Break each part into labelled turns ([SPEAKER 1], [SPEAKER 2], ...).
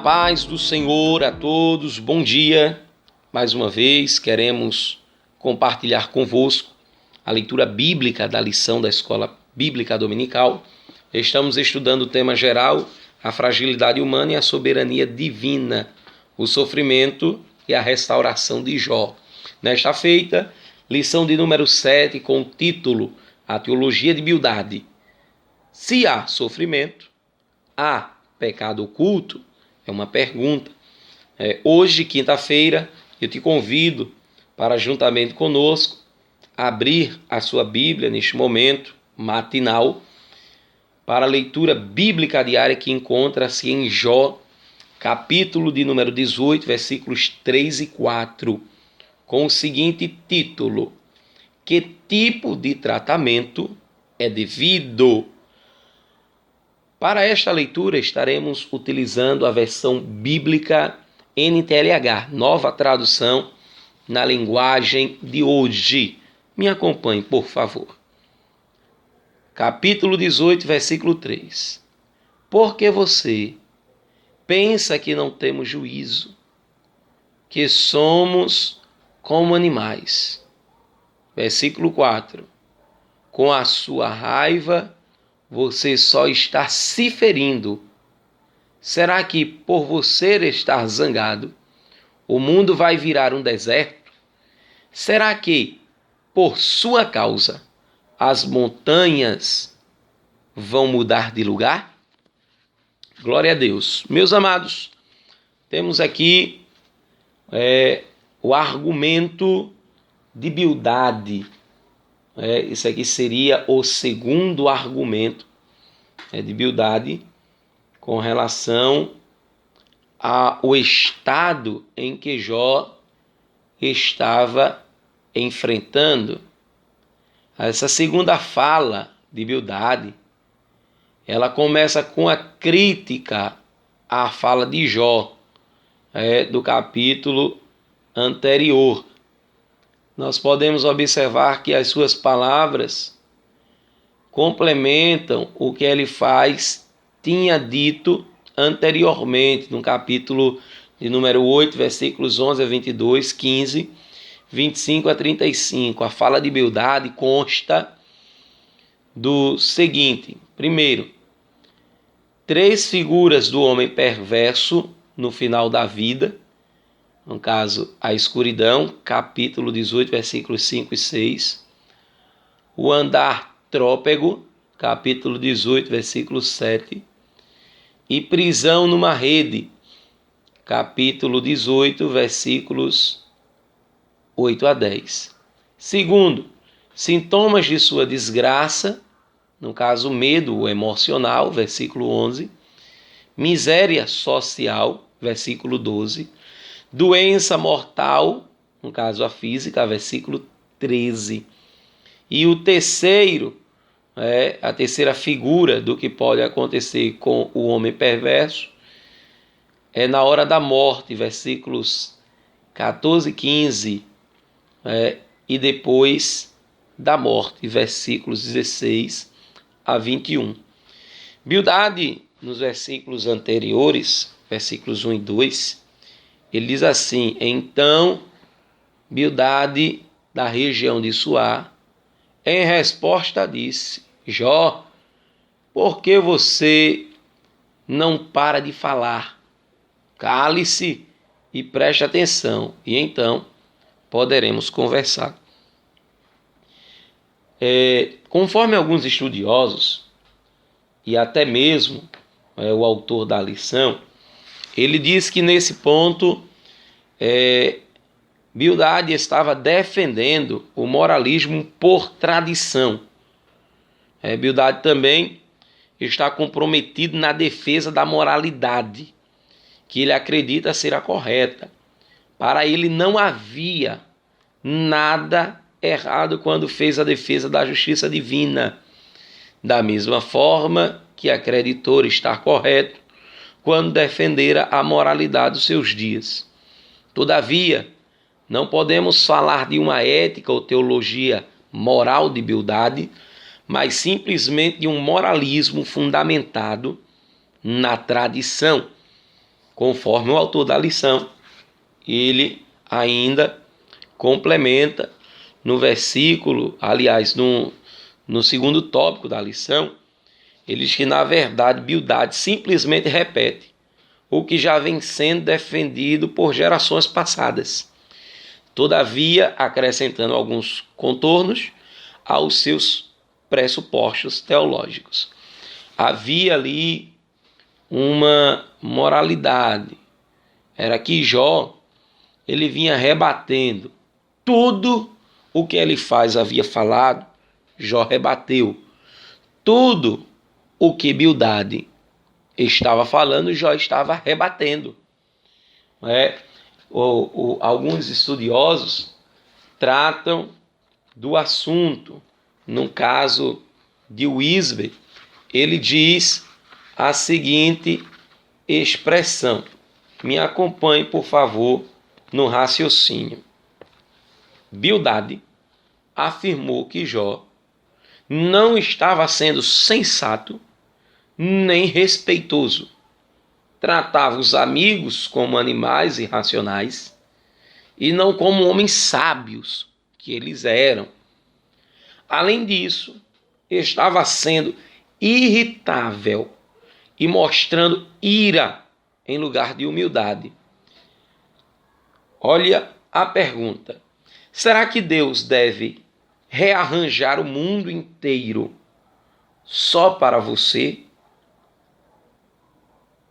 [SPEAKER 1] paz do Senhor a todos, bom dia. Mais uma vez queremos compartilhar convosco a leitura bíblica da lição da Escola Bíblica Dominical. Estamos estudando o tema geral, a fragilidade humana e a soberania divina, o sofrimento e a restauração de Jó. Nesta feita, lição de número 7 com o título A Teologia de Bildade. Se há sofrimento, há pecado oculto? É uma pergunta. Hoje, quinta-feira, eu te convido para, juntamente conosco, abrir a sua Bíblia neste momento matinal para a leitura bíblica diária que encontra-se em Jó, capítulo de número 18, versículos 3 e 4, com o seguinte título: Que tipo de tratamento é devido? Para esta leitura estaremos utilizando a versão bíblica NTLH, nova tradução na linguagem de hoje. Me acompanhe, por favor. Capítulo 18, versículo 3. Porque você pensa que não temos juízo, que somos como animais. Versículo 4. Com a sua raiva você só está se ferindo. Será que por você estar zangado, o mundo vai virar um deserto? Será que por sua causa as montanhas vão mudar de lugar? Glória a Deus. Meus amados, temos aqui o argumento de Bildade. Isso aqui seria o segundo argumento de Bildade com relação ao estado em que Jó estava enfrentando. Essa segunda fala de Bildade, ela começa com a crítica à fala de Jó, do capítulo anterior. Nós podemos observar que as suas palavras complementam o que ele tinha dito anteriormente, no capítulo de número 8, versículos 11 a 22, 15, 25 a 35. A fala de Bildade consta do seguinte: primeiro, 3 figuras do homem perverso no final da vida. No caso, a escuridão, capítulo 18, versículos 5 e 6. O andar trôpego, capítulo 18, versículo 7. E prisão numa rede, capítulo 18, versículos 8 a 10. Segundo, sintomas de sua desgraça, no caso, medo emocional, versículo 11. Miséria social, versículo 12. Doença mortal, no caso a física, versículo 13. E o terceiro, a terceira figura do que pode acontecer com o homem perverso, é na hora da morte, versículos 14 e 15, e depois da morte, versículos 16 a 21. Bildade, nos versículos anteriores, versículos 1 e 2, ele diz assim: Então Bildade, da região de Suá, em resposta disse: Jó, por que você não para de falar? Cale-se e preste atenção, e então poderemos conversar. Conforme alguns estudiosos, e até mesmo o autor da lição, ele diz que nesse ponto Bildade estava defendendo o moralismo por tradição. Bildade também está comprometido na defesa da moralidade, que ele acredita ser a correta. Para ele não havia nada errado quando fez a defesa da justiça divina, da mesma forma que acreditou estar correto quando defendera a moralidade dos seus dias. Todavia, não podemos falar de uma ética ou teologia moral de Bildade, mas simplesmente de um moralismo fundamentado na tradição. conforme o autor da lição, ele ainda complementa no versículo, aliás, no segundo tópico da lição, ele diz que, na verdade, Bildade simplesmente repete o que já vem sendo defendido por gerações passadas, todavia acrescentando alguns contornos aos seus pressupostos teológicos. Havia ali uma moralidade, era que Jó, ele vinha rebatendo tudo o que Elifaz havia falado. Jó rebateu tudo o que Bildade estava falando, Jó estava rebatendo. Alguns estudiosos tratam do assunto. No caso de Wisby, ele diz a seguinte expressão. Me acompanhe, por favor, no raciocínio. Bildade afirmou que Jó não estava sendo sensato nem respeitoso. Tratava os amigos como animais irracionais e não como homens sábios que eles eram. Além disso, estava sendo irritável e mostrando ira em lugar de humildade. Olha a pergunta. Será que Deus deve rearranjar o mundo inteiro só para você?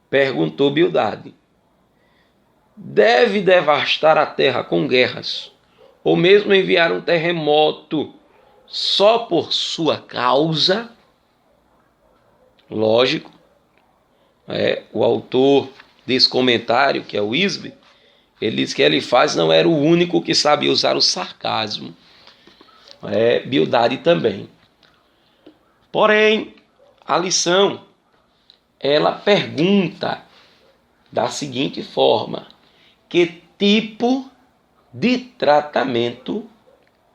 [SPEAKER 1] Perguntou Bildade. Deve devastar a terra com guerras, ou mesmo enviar um terremoto só por sua causa? Lógico, o autor desse comentário, que é o Wisby, ele diz que Elifaz não era o único que sabia usar o sarcasmo. Bildade também. Porém, a lição, ela pergunta da seguinte forma: que tipo de tratamento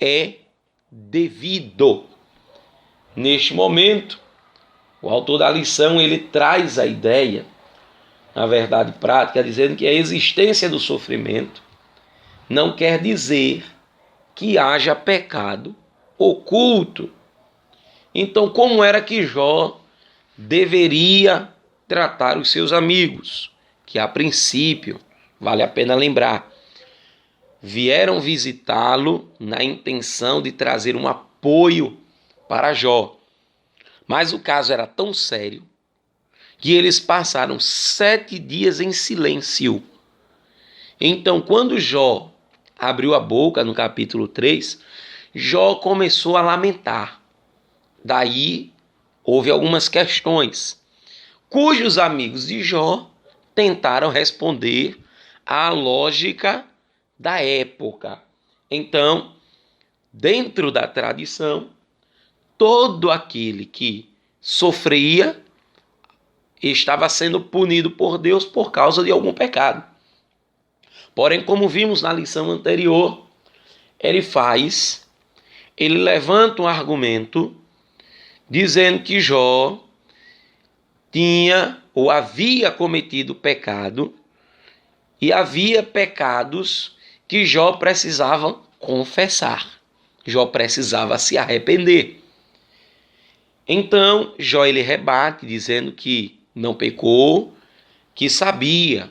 [SPEAKER 1] é devido? Neste momento, o autor da lição, ele traz a ideia, na verdade prática, dizendo que a existência do sofrimento não quer dizer que haja pecado oculto. Então, como era que Jó deveria tratar os seus amigos, que a princípio, vale a pena lembrar, vieram visitá-lo na intenção de trazer um apoio para Jó. Mas o caso era tão sério que eles passaram 7 dias em silêncio. Então, quando Jó abriu a boca no capítulo 3, Jó começou a lamentar. Daí houve algumas questões, cujos amigos de Jó tentaram responder à lógica da época. Então, dentro da tradição, todo aquele que sofria estava sendo punido por Deus por causa de algum pecado. Porém, como vimos na lição anterior, ele levanta um argumento dizendo que Jó tinha ou havia cometido pecado e havia pecados que Jó precisava confessar. Jó precisava se arrepender. Então, Jó ele rebate dizendo que não pecou, que sabia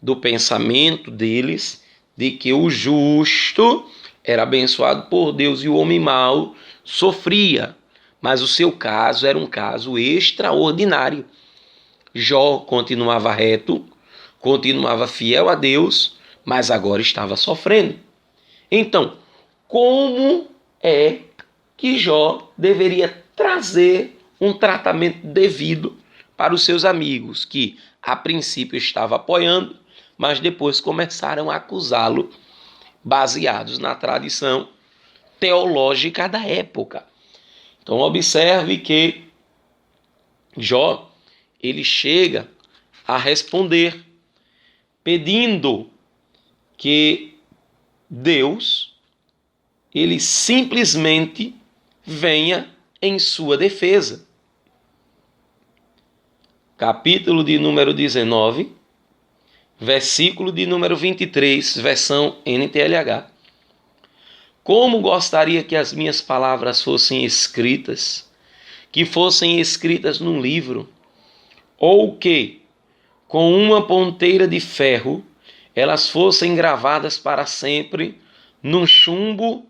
[SPEAKER 1] do pensamento deles de que o justo era abençoado por Deus e o homem mau sofria. Mas o seu caso era um caso extraordinário. Jó continuava reto, continuava fiel a Deus, mas agora estava sofrendo. Então, como é que Jó deveria trazer um tratamento devido para os seus amigos, que a princípio estavam apoiando, mas depois começaram a acusá-lo, baseados na tradição teológica da época? Então observe que Jó, ele chega a responder, pedindo que Deus, ele simplesmente venha em sua defesa. Capítulo de número 19, versículo de número 23, versão NTLH. Como gostaria que as minhas palavras fossem escritas, que fossem escritas num livro, ou que, com uma ponteira de ferro, elas fossem gravadas para sempre num chumbo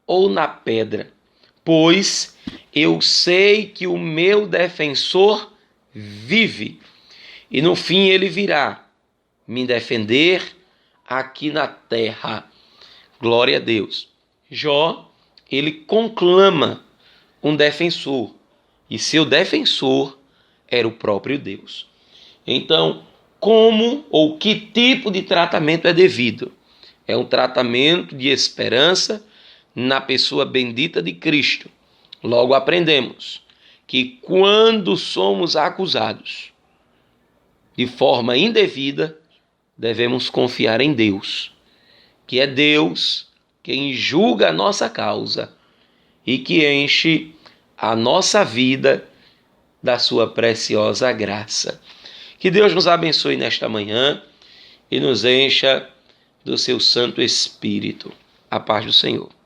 [SPEAKER 1] ou na pedra. Pois eu sei que o meu defensor vive, e no fim ele virá me defender aqui na terra. Glória a Deus. Jó, ele conclama um defensor, e seu defensor era o próprio Deus. Então, como ou que tipo de tratamento é devido? É um tratamento de esperança na pessoa bendita de Cristo. Logo aprendemos que quando somos acusados de forma indevida, devemos confiar em Deus, que é Deus quem julga a nossa causa e que enche a nossa vida da sua preciosa graça. Que Deus nos abençoe nesta manhã e nos encha do seu Santo Espírito. A paz do Senhor.